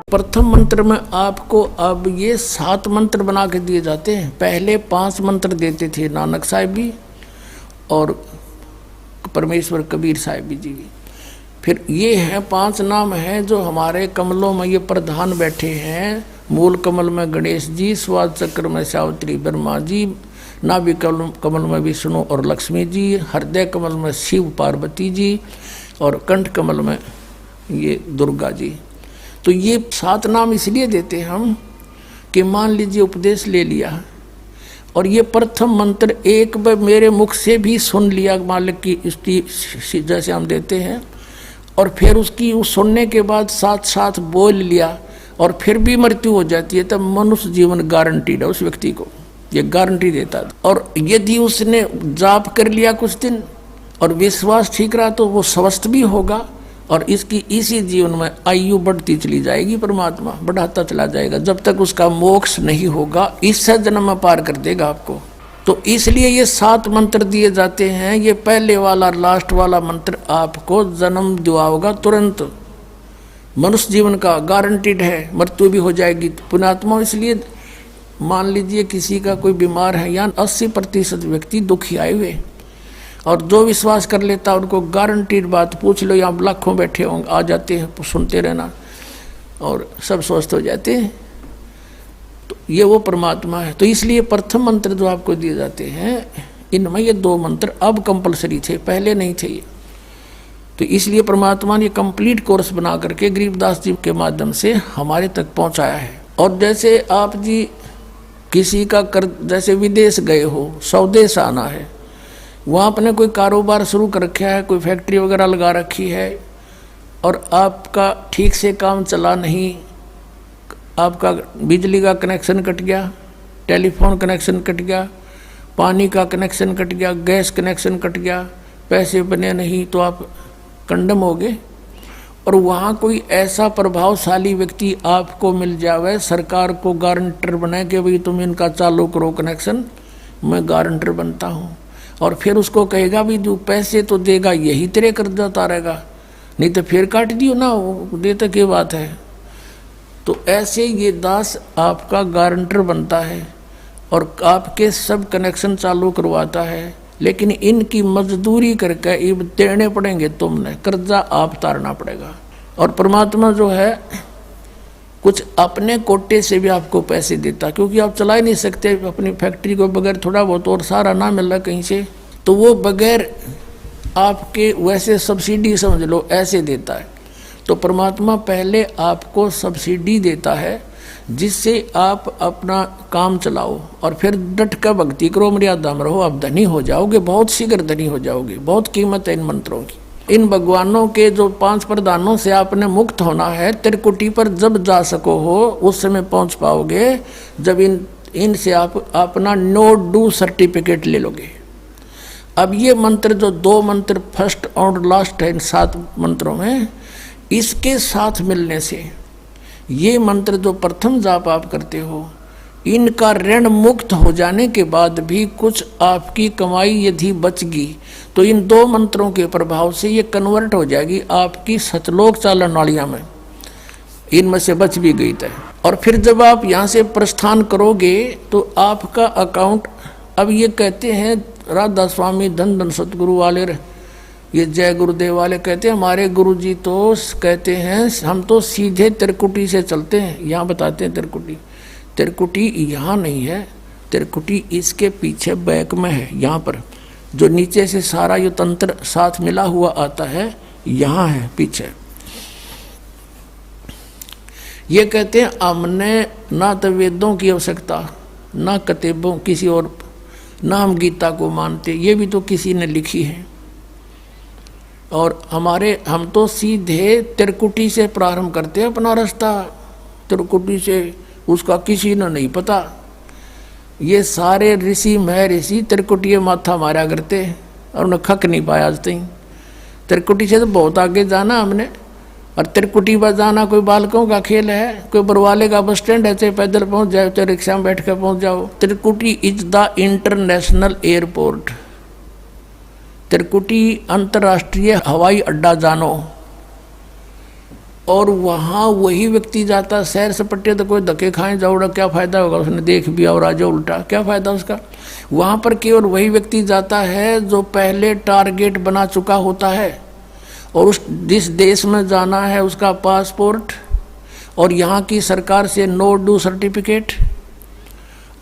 प्रथम मंत्र में आपको अब ये 7 मंत्र बना के दिए जाते हैं। पहले 5 मंत्र देते थे नानक साहिब भी और परमेश्वर कबीर साहिब जी भी। फिर ये हैं 5 नाम हैं जो हमारे कमलों में ये प्रधान बैठे हैं। मूल कमल में गणेश जी, स्वाद चक्र में सावित्री ब्रह्मा जी, नाभि कमल में विष्णु और लक्ष्मी जी, हृदय कमल में शिव पार्वती जी और कंठ कमल में ये दुर्गा जी। तो ये 7 नाम इसलिए देते हम कि मान लीजिए उपदेश ले लिया और ये प्रथम मंत्र एक बार मेरे मुख से भी सुन लिया मालिक की स्तुति जैसे हम देते हैं, और फिर उसकी उस सुनने के बाद साथ साथ बोल लिया और फिर भी मृत्यु हो जाती है, तब मनुष्य जीवन गारंटीड है उस व्यक्ति को, ये गारंटी देता है। और यदि उसने जाप कर लिया कुछ दिन और विश्वास ठीक रहा तो वो स्वस्थ भी होगा और इसकी इसी जीवन में आयु बढ़ती चली जाएगी, परमात्मा बढ़ाता चला जाएगा जब तक उसका मोक्ष नहीं होगा। इस जन्म में पार कर देगा आपको। तो इसलिए ये 7 मंत्र दिए जाते हैं। ये पहले वाला लास्ट वाला मंत्र आपको जन्म दिलाओगा तुरंत, मनुष्य जीवन का गारंटीड है, मृत्यु भी हो जाएगी पुण्यात्मा। इसलिए मान लीजिए किसी का कोई बीमार है, या 80% व्यक्ति दुखी आए हुए, और जो विश्वास कर लेता उनको गारंटीड बात पूछ लो, यहाँ लाखों बैठे होंगे आ जाते हैं, सुनते रहना और सब स्वस्थ हो जाते हैं। तो ये वो परमात्मा है। तो इसलिए प्रथम मंत्र जो आपको दिए जाते हैं इनमें ये 2 मंत्र अब कंपलसरी थे, पहले नहीं थे ये। तो इसलिए परमात्मा ने कंप्लीट कोर्स बना करके गरीबदास जी के माध्यम से हमारे तक पहुंचाया है। और जैसे आप जी किसी का जैसे विदेश गए हो, स्वदेश आना है, वहाँ आपने कोई कारोबार शुरू कर रखा है, कोई फैक्ट्री वगैरह लगा रखी है और आपका ठीक से काम चला नहीं, आपका बिजली का कनेक्शन कट गया, टेलीफोन कनेक्शन कट गया, पानी का कनेक्शन कट गया, गैस कनेक्शन कट गया, पैसे बने नहीं तो आप कंडम हो गए। और वहाँ कोई ऐसा प्रभावशाली व्यक्ति आपको मिल जावे, सरकार को गारंटर बनाए कि भाई तुम इनका चालू करो कनेक्शन, मैं गारंटर बनता हूँ, और फिर उसको कहेगा भी जो पैसे तो देगा यही तेरे कर्जा उतारेगा, नहीं तो फिर काट दियो ना, वो देता क्या बात है। तो ऐसे ये दास आपका गारंटर बनता है और आपके सब कनेक्शन चालू करवाता है, लेकिन इनकी मजदूरी करके ये देने पड़ेंगे, तुमने कर्जा आप उतारना पड़ेगा। और परमात्मा जो है कुछ अपने कोटे से भी आपको पैसे देता, क्योंकि आप चला ही नहीं सकते अपनी फैक्ट्री को बगैर थोड़ा बहुत और सारा ना मिल रहा कहीं से, तो वो बगैर आपके वैसे सब्सिडी समझ लो ऐसे देता है। तो परमात्मा पहले आपको सब्सिडी देता है जिससे आप अपना काम चलाओ और फिर डट कर भक्ति करो, मर्यादा में रहो, आप धनी हो जाओगे, बहुत शीघ्र धनी हो जाओगे। बहुत कीमत है इन मंत्रों की। इन भगवानों के जो 5 प्रधानों से आपने मुक्त होना है, त्रिकुटी पर जब जा सको हो उस समय पहुंच पाओगे जब इनसे आप अपना नो डू सर्टिफिकेट ले लोगे। अब ये मंत्र जो 2 मंत्र फर्स्ट और लास्ट है इन 7 मंत्रों में, इसके साथ मिलने से ये मंत्र जो प्रथम जाप आप करते हो, इनका ऋण मुक्त हो जाने के बाद भी कुछ आपकी कमाई यदि बचगी तो इन 2 मंत्रों के प्रभाव से ये कन्वर्ट हो जाएगी आपकी सतलोक चालन नालियाँ में, इनमें से बच भी गई तय। और फिर जब आप यहाँ से प्रस्थान करोगे तो आपका अकाउंट, अब ये कहते हैं राधा स्वामी धन धन सतगुरु वाले, ये जय गुरुदेव वाले कहते हैं, हमारे गुरुजी तो कहते हैं हम तो सीधे त्रिकुटी से चलते हैं। यहाँ बताते हैं त्रिकुटी यहाँ नहीं है, त्रिकुटी इसके पीछे बैक में है, यहाँ पर जो नीचे से सारा ये तंत्र साथ मिला हुआ आता है, यहाँ है पीछे। ये कहते हैं हमने ना तो वेदों की आवश्यकता, ना किताबों किसी और, ना हम गीता को मानते, ये भी तो किसी ने लिखी है। और हम तो सीधे त्रिकुटी से प्रारंभ करते हैं अपना रास्ता, त्रिकुटी से, उसका किसी ने नहीं पता। ये सारे ऋषि महर्षि त्रिकुटी माथा मारा करते और उन्हें खक नहीं पाया आज तक। त्रिकुटी से तो बहुत आगे जाना हमने, और त्रिकुटी पर जाना कोई बालकों का खेल है, कोई बरवाले का बस स्टैंड है, चाहे पैदल पहुंच जाओ चाहे रिक्शा में बैठ कर पहुंच जाओ। त्रिकुटी इज द इंटरनेशनल एयरपोर्ट, त्रिकुटी अंतर्राष्ट्रीय हवाई अड्डा जानो। और वहाँ वही व्यक्ति जाता सैर सपट्टे, तो कोई धक्के खाए जाओड़ा, क्या फायदा होगा, उसने देख भी और राजा उल्टा, क्या फायदा उसका। वहाँ पर केवल वही व्यक्ति जाता है जो पहले टारगेट बना चुका होता है, और उस जिस देश में जाना है उसका पासपोर्ट और यहाँ की सरकार से नो ड्यू सर्टिफिकेट,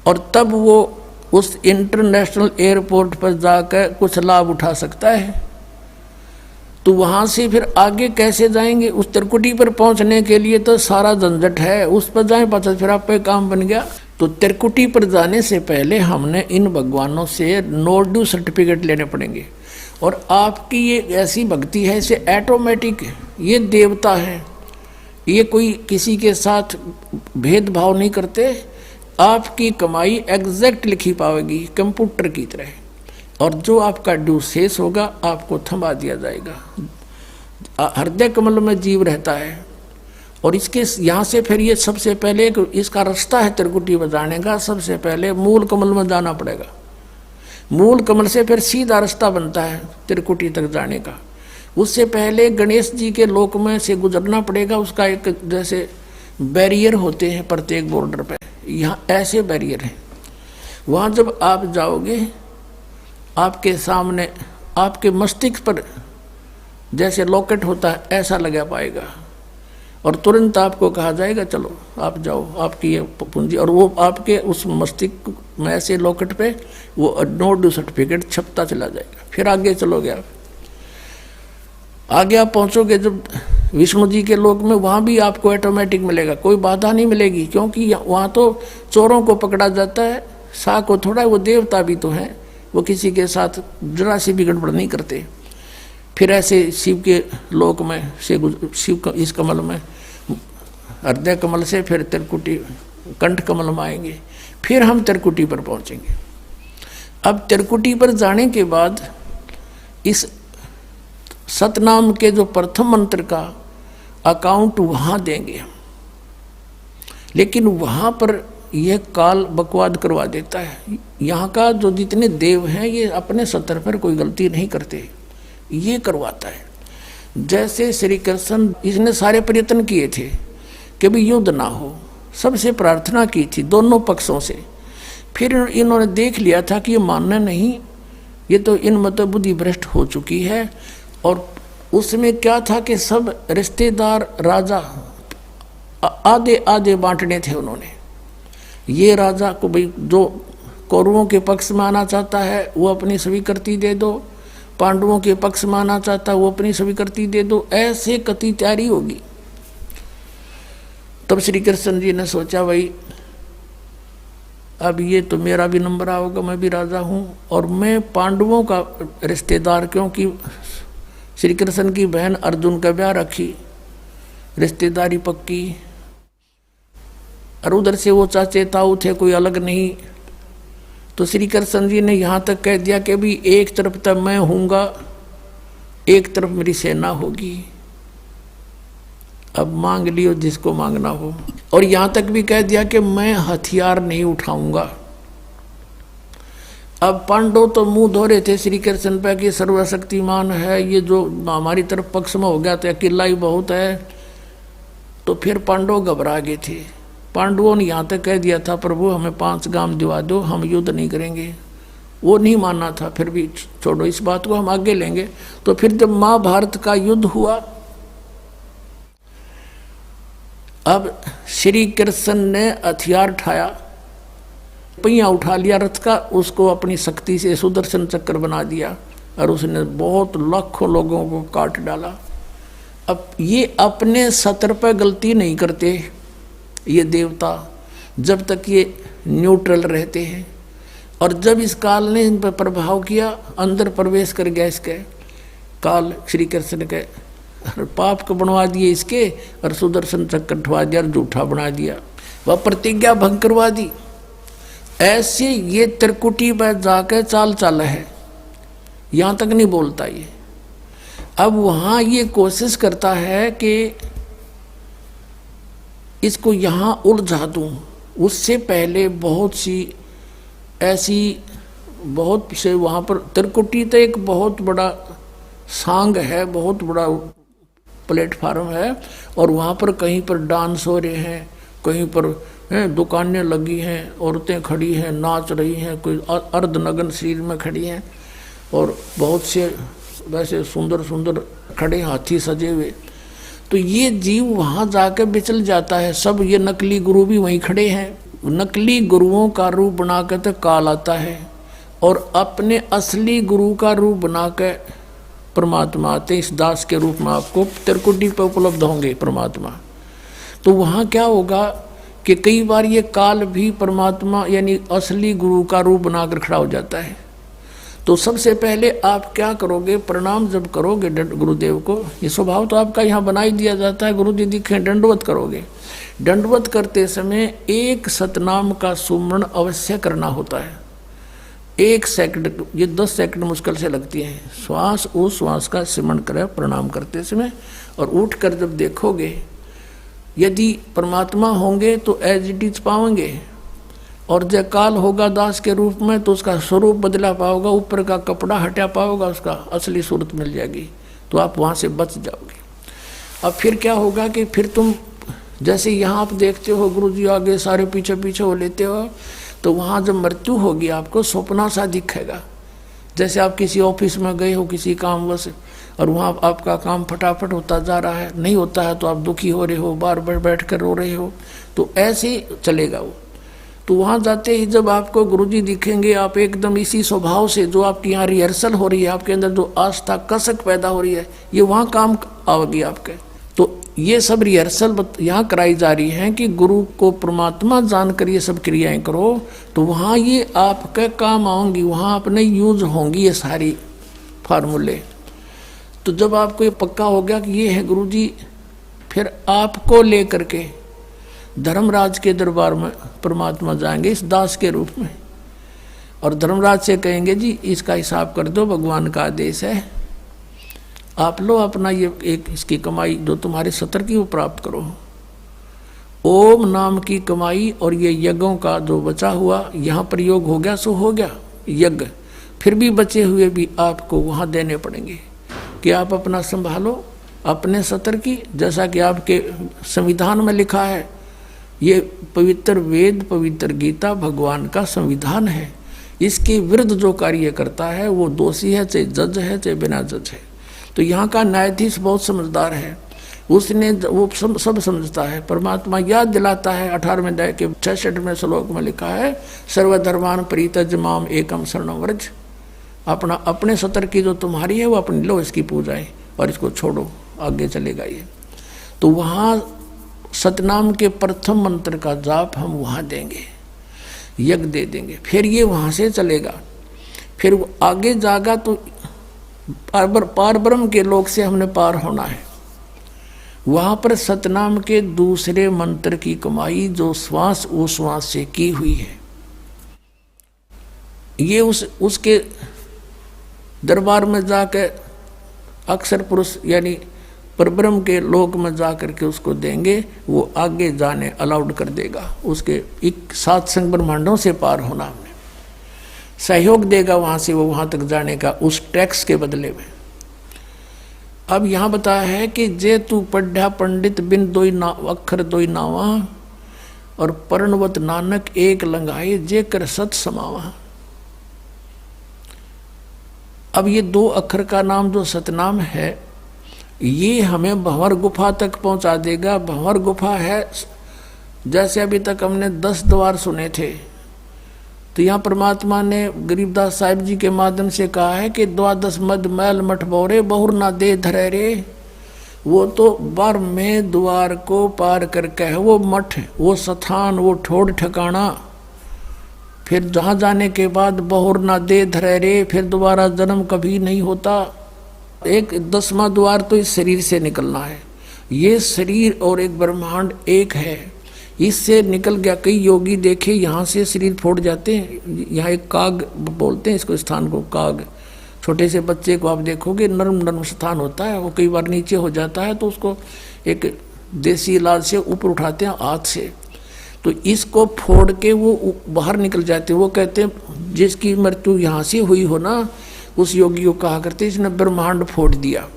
और तब वो उस इंटरनेशनल एयरपोर्ट पर जाकर कुछ लाभ उठा सकता है। तो वहाँ से फिर आगे कैसे जाएंगे, उस त्रिकुटी पर पहुँचने के लिए तो सारा झंझट है, उस पर जाएं पाचा फिर आप पे काम बन गया। तो त्रिकुटी पर जाने से पहले हमने इन भगवानों से नो ड्यू सर्टिफिकेट लेने पड़ेंगे। और आपकी ये ऐसी भक्ति है, इसे ऑटोमेटिक, ये देवता है, ये कोई किसी के साथ भेदभाव नहीं करते, आपकी कमाई एग्जैक्ट लिखी पाएगी कंप्यूटर की तरह, और जो आपका ड्यू शेष होगा आपको थमा दिया जाएगा। हृदय कमल में जीव रहता है, और इसके यहाँ से फिर ये सबसे पहले इसका रास्ता है त्रिकुटी बजाने का, सबसे पहले मूल कमल में जाना पड़ेगा। मूल कमल से फिर सीधा रास्ता बनता है त्रिकुटी तक जाने का। उससे पहले गणेश जी के लोक में से गुजरना पड़ेगा, उसका एक जैसे बैरियर होते हैं प्रत्येक बॉर्डर पे, यहाँ ऐसे बैरियर हैं। वहाँ जब आप जाओगे आपके सामने आपके मस्तिष्क पर जैसे लॉकेट होता है ऐसा लगा पाएगा, और तुरंत आपको कहा जाएगा चलो आप जाओ, आपकी ये पूंजी, और वो आपके उस मस्तिष्क में ऐसे लॉकेट पे वो नो ड्यू सर्टिफिकेट छपता चला जाएगा। फिर आगे चलोगे आप, आगे आप पहुँचोगे जब विष्णु जी के लोक में, वहाँ भी आपको ऑटोमेटिक मिलेगा, कोई बाधा नहीं मिलेगी, क्योंकि वहाँ तो चोरों को पकड़ा जाता है, सा को थोड़ा, वो देवता भी तो हैं, वो किसी के साथ जरा सी भी गड़बड़ नहीं करते। फिर ऐसे शिव के लोक में से शिव इस कमल में हृदय कमल से फिर त्रिकुटी कंठ कमल में आएंगे, फिर हम त्रिकुटी पर पहुंचेंगे। अब त्रिकुटी पर जाने के बाद इस सतनाम के जो प्रथम मंत्र का अकाउंट वहाँ देंगे, लेकिन वहाँ पर यह काल बकवाद करवा देता है। यहाँ का जो जितने देव हैं ये अपने सतर पर कोई गलती नहीं करते, ये करवाता है। जैसे श्री कृष्ण, इसने सारे प्रयत्न किए थे कि भी युद्ध ना हो, सबसे प्रार्थना की थी दोनों पक्षों से, फिर इन्होंने देख लिया था कि ये मानना नहीं, ये तो इन मत बुद्धि भ्रष्ट हो चुकी है। और उसमें क्या था कि सब रिश्तेदार राजा आधे आधे बांटने थे उन्होंने। ये राजा को भाई जो कौरवों के पक्ष में आना चाहता है वो अपनी स्वीकृति दे दो, पांडवों के पक्ष में आना चाहता है वो अपनी स्वीकृति दे दो, ऐसे कति तैयारी होगी। तब श्री कृष्ण जी ने सोचा भाई अब ये तो मेरा भी नंबर आओगा, मैं भी राजा हूँ, और मैं पांडवों का रिश्तेदार, क्योंकि श्री कृष्ण की बहन अर्जुन का ब्याह रखी, रिश्तेदारी पक्की, और उधर से वो चाचे ताऊ थे, कोई अलग नहीं। तो श्री कृष्ण जी ने यहाँ तक कह दिया कि भी एक तरफ तक मैं हूँगा, एक तरफ मेरी सेना होगी, अब मांग लियो जिसको मांगना हो। और यहाँ तक भी कह दिया कि मैं हथियार नहीं उठाऊंगा। अब पांडव तो मुंह धो रहे थे श्री कृष्ण पे कि सर्वशक्तिमान है, ये जो हमारी तरफ पक्ष में हो गया तो अकेला ही बहुत है। तो फिर पांडव घबरा गए थे। पांडवों ने यहाँ तक कह दिया था प्रभु हमें 5 गांव दिवा दो, हम युद्ध नहीं करेंगे। वो नहीं मानना था, फिर भी छोड़ो इस बात को, हम आगे लेंगे। तो फिर जब महाभारत का युद्ध हुआ, अब श्री कृष्ण ने हथियार उठाया, पहिया उठा लिया रथ का, उसको अपनी शक्ति से सुदर्शन चक्र बना दिया और उसने बहुत लाखों लोगों को काट डाला। अब ये अपने सतर पर गलती नहीं करते ये देवता, जब तक ये न्यूट्रल रहते हैं। और जब इस काल ने इन पर प्रभाव किया, अंदर प्रवेश कर गया इसके काल, श्री कृष्ण के पाप को बनवा दिए इसके, और सुदर्शन चक्र उठवा दिया और झूठा बना दिया, वह प्रतिज्ञा भंग करवा दी। ऐसे ये त्रिकुटी पर जाकर चाल चाल है, यहाँ तक नहीं बोलता ये। अब वहाँ ये कोशिश करता है कि इसको यहाँ उलझा दूँ। उससे पहले बहुत सी ऐसी बहुत से वहाँ पर त्रिकुटी तो एक बहुत बड़ा सांग है, बहुत बड़ा प्लेटफार्म है, और वहाँ पर कहीं पर डांस हो रहे हैं, कहीं पर दुकानें लगी हैं, औरतें खड़ी हैं, नाच रही हैं, कोई अर्धनग्न शरीर में खड़ी हैं, और बहुत से वैसे सुंदर सुंदर खड़े हाथी सजे हुए। तो ये जीव वहाँ जाकर बिचल जाता है। सब ये नकली गुरु भी वहीं खड़े हैं। नकली गुरुओं का रूप बनाकर तो काल आता है, और अपने असली गुरु का रूप बनाकर परमात्मा आते। इस दास के रूप में आपको त्रिकुटी पर उपलब्ध होंगे परमात्मा। तो वहाँ क्या होगा कि कई बार ये काल भी परमात्मा यानी असली गुरु का रूप बनाकर खड़ा हो जाता है। तो सबसे पहले आप क्या करोगे, प्रणाम जब करोगे गुरुदेव को, ये स्वभाव तो आपका यहाँ बना ही दिया जाता है, गुरु जी दिखे दंडवत करोगे। दंडवत करते समय एक सतनाम का सुमरण अवश्य करना होता है। 1 सेकंड, ये 10 सेकंड मुश्किल से लगती है। श्वास उस श्वास का सिमरण करें प्रणाम करते समय, और उठकर जब देखोगे यदि परमात्मा होंगे तो एज इट इज पाओगे, और जब काल होगा दास के रूप में तो उसका स्वरूप बदला पाओगा, ऊपर का कपड़ा हटा पाओगा, उसका असली सूरत मिल जाएगी, तो आप वहाँ से बच जाओगे। अब फिर क्या होगा कि फिर तुम जैसे यहाँ आप देखते हो गुरु जी आगे सारे पीछे पीछे हो लेते हो, तो वहाँ जब मृत्यु होगी आपको सपना सा दिखेगा। जैसे आप किसी ऑफिस में गए हो किसी काम बस, और वहाँ आपका काम फटाफट होता जा रहा है, नहीं होता है तो आप दुखी हो रहे हो, बार बार बैठ कर रो रहे हो, तो ऐसे ही चलेगा वो। तो वहाँ जाते ही जब आपको गुरुजी दिखेंगे, आप एकदम इसी स्वभाव से जो आपकी यहाँ रिहर्सल हो रही है, आपके अंदर जो आस्था कसक पैदा हो रही है, ये वहाँ काम आओगी आपके। तो ये सब रिहर्सल यहाँ कराई जा रही है कि गुरु को परमात्मा जानकर ये सब क्रियाएं करो, तो वहाँ ये आपके काम आऊँगी, वहाँ अपने यूज होंगी ये सारी फार्मूले। तो जब आपको ये पक्का हो गया कि ये है गुरुजी, फिर आपको लेकर के धर्मराज के दरबार में परमात्मा जाएंगे इस दास के रूप में, और धर्मराज से कहेंगे जी इसका हिसाब कर दो, भगवान का आदेश है, आप लो अपना ये एक इसकी कमाई जो तुम्हारे सत्र की वो प्राप्त करो। ओम नाम की कमाई और ये यज्ञों का जो बचा हुआ यहाँ प्रयोग हो गया सो हो गया यज्ञ, फिर भी बचे हुए भी आपको वहाँ देने पड़ेंगे कि आप अपना संभालो अपने सत्र की। जैसा कि आपके संविधान में लिखा है, ये पवित्र वेद पवित्र गीता भगवान का संविधान है, इसके विरुद्ध जो कार्य करता है वो दोषी है, चाहे जज है चाहे बिना जज है। तो यहाँ का न्यायाधीश बहुत समझदार है, उसने वो सब समझता है। परमात्मा याद दिलाता है 18वें अध्याय के 66वें श्लोक में लिखा है, सर्वधर्मान परित्यज्य माम एकम शरणं व्रज। अपना अपने सत्र की जो तुम्हारी है वो अपनी लो, इसकी पूजाएं, और इसको छोड़ो, आगे चलेगा ये। तो वहाँ सतनाम के प्रथम मंत्र का जाप हम वहाँ देंगे, यज्ञ दे देंगे, फिर ये वहाँ से चलेगा। फिर वो आगे जागा तो पार ब्रह्म के लोक से हमने पार होना है। वहाँ पर सतनाम के दूसरे मंत्र की कमाई जो श्वास उश्वास से की हुई है, ये उसके दरबार में जाकर अक्षर पुरुष यानी परब्रह्म के लोक में जा करके उसको देंगे, वो आगे जाने अलाउड कर देगा। उसके 7 संग ब्रह्मांडों से पार होना हमने सहयोग देगा वहाँ से, वो वहाँ तक जाने का उस टैक्स के बदले में। अब यहाँ बताया है कि जे तू पढ़ा पंडित बिन दोई ना अक्षर दोई नावा, और पर्णवत नानक एक लंगाए जे कर सत समावा। अब ये 2 अक्षर का नाम जो सतनाम है, ये हमें भंवर गुफा तक पहुंचा देगा। भंवर गुफा है, जैसे अभी तक हमने 10 द्वार सुने थे, तो यहाँ परमात्मा ने गरीबदास साहिब जी के माध्यम से कहा है कि 12 मद मैल मठ बोरे बहुर ना दे धरे रे। वो तो 12वें द्वार को पार करके है वो मठ, वो स्थान, वो ठोड़ ठिकाना। फिर जहाँ जाने के बाद बहुर ना दे धरे रे, फिर दोबारा जन्म कभी नहीं होता। एक 10वां द्वार तो इस शरीर से निकलना है। ये शरीर और एक ब्रह्मांड एक है, इससे निकल गया। कई योगी देखे यहाँ से शरीर फोड़ जाते हैं। यहाँ एक काग बोलते हैं इसको, स्थान को काग। छोटे से बच्चे को आप देखोगे नर्म नर्म स्थान होता है, वो कई बार नीचे हो जाता है तो उसको एक देसी इलाज से ऊपर उठाते हैं हाथ से, तो इसको फोड़ के वो बाहर निकल जाते हैं। वो कहते हैं जिसकी मृत्यु यहाँ से हुई हो ना, उस योगी को कहा करते इसने ब्रह्मांड फोड़ दिया।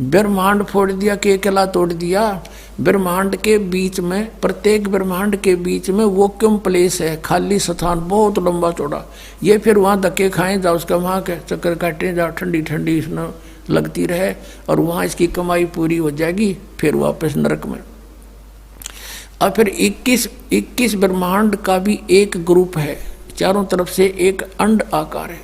ब्रह्मांड फोड़ दिया, के केला तोड़ दिया। ब्रह्मांड के बीच में, प्रत्येक ब्रह्मांड के बीच में वैक्यूम प्लेस है, खाली स्थान, बहुत लंबा चौड़ा। ये फिर वहाँ धक्के खाएं जाओ, उसका वहाँ के चक्कर काटें जाओ, ठंडी ठंडी इसमें लगती रहे, और वहाँ इसकी कमाई पूरी हो जाएगी, फिर वापस नरक में। और फिर 21 ब्रह्मांड का भी एक ग्रुप है, चारों तरफ से एक अंड आकार है,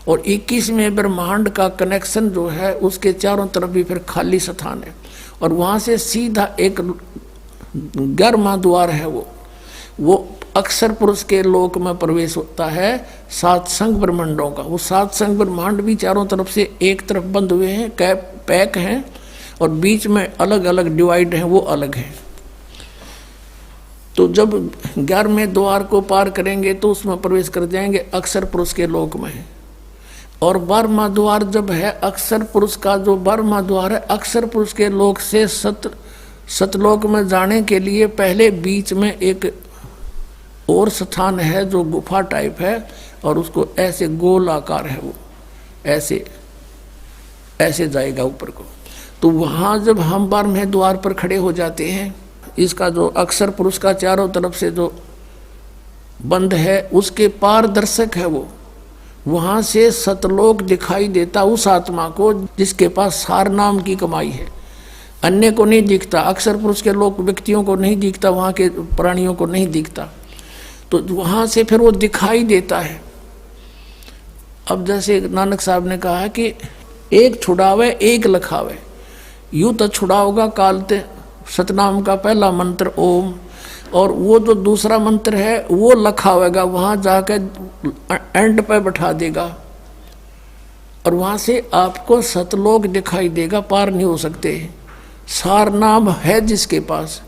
और 21वें ब्रह्मांड का कनेक्शन जो है उसके चारों तरफ भी फिर खाली स्थान है, और वहाँ से सीधा एक 11वां द्वार है, वो अक्षर पुरुष के लोक में प्रवेश होता है, 7 संघ ब्रह्मांडों का। वो 7 संघ ब्रह्मांड भी चारों तरफ से एक तरफ बंद हुए हैं, पैक हैं, और बीच में अलग अलग डिवाइड हैं, वो अलग हैं। तो जब 11वें द्वार को पार करेंगे तो उसमें प्रवेश कर जाएंगे अक्षर पुरुष के लोक में। और 12वां द्वार जब है अक्षर पुरुष का, जो 12वां द्वार है अक्षर पुरुष के लोक से सतलोक में जाने के लिए पहले बीच में एक और स्थान है जो गुफा टाइप है, और उसको ऐसे गोल आकार है, वो ऐसे ऐसे जाएगा ऊपर को। तो वहाँ जब हम 12वें द्वार पर खड़े हो जाते हैं, इसका जो अक्षर पुरुष का चारों तरफ से जो बंद है उसके पारदर्शक है, वो वहाँ से सतलोक दिखाई देता उस आत्मा को जिसके पास सार नाम की कमाई है। अन्य को नहीं दिखता, अक्षर पुरुष के लोग व्यक्तियों को नहीं दिखता, वहाँ के प्राणियों को नहीं दिखता, तो वहाँ से फिर वो दिखाई देता है। अब जैसे नानक साहब ने कहा कि एक छुड़ावे एक लखावे, यूँ तो छुड़ाओगा कालते सतनाम का पहला मंत्र ओम, और वो जो दूसरा मंत्र है वो लखावेगा, वहाँ जाकर एंड पे बैठा देगा, और वहाँ से आपको सतलोक दिखाई देगा, पार नहीं हो सकते। सार नाम है जिसके पास,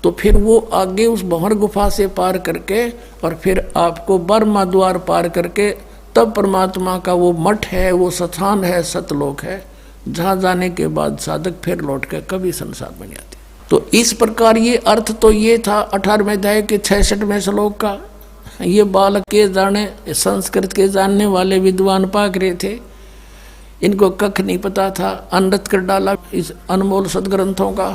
तो फिर वो आगे उस भंवर गुफा से पार करके, और फिर आपको 12वां द्वार पार करके तब परमात्मा का वो मठ है, वो स्थान है, सतलोक है, जहाँ जाने के बाद साधक फिर लौट कर कभी संसार में नहीं आते। तो इस प्रकार ये अर्थ तो ये था 18वें अध्याय के 66वें श्लोक का। ये बालक के जाने, संस्कृत के जानने वाले विद्वान पाक रहे थे, इनको कख नहीं पता था, अनृत कर डाला इस अनमोल सदग्रंथों का।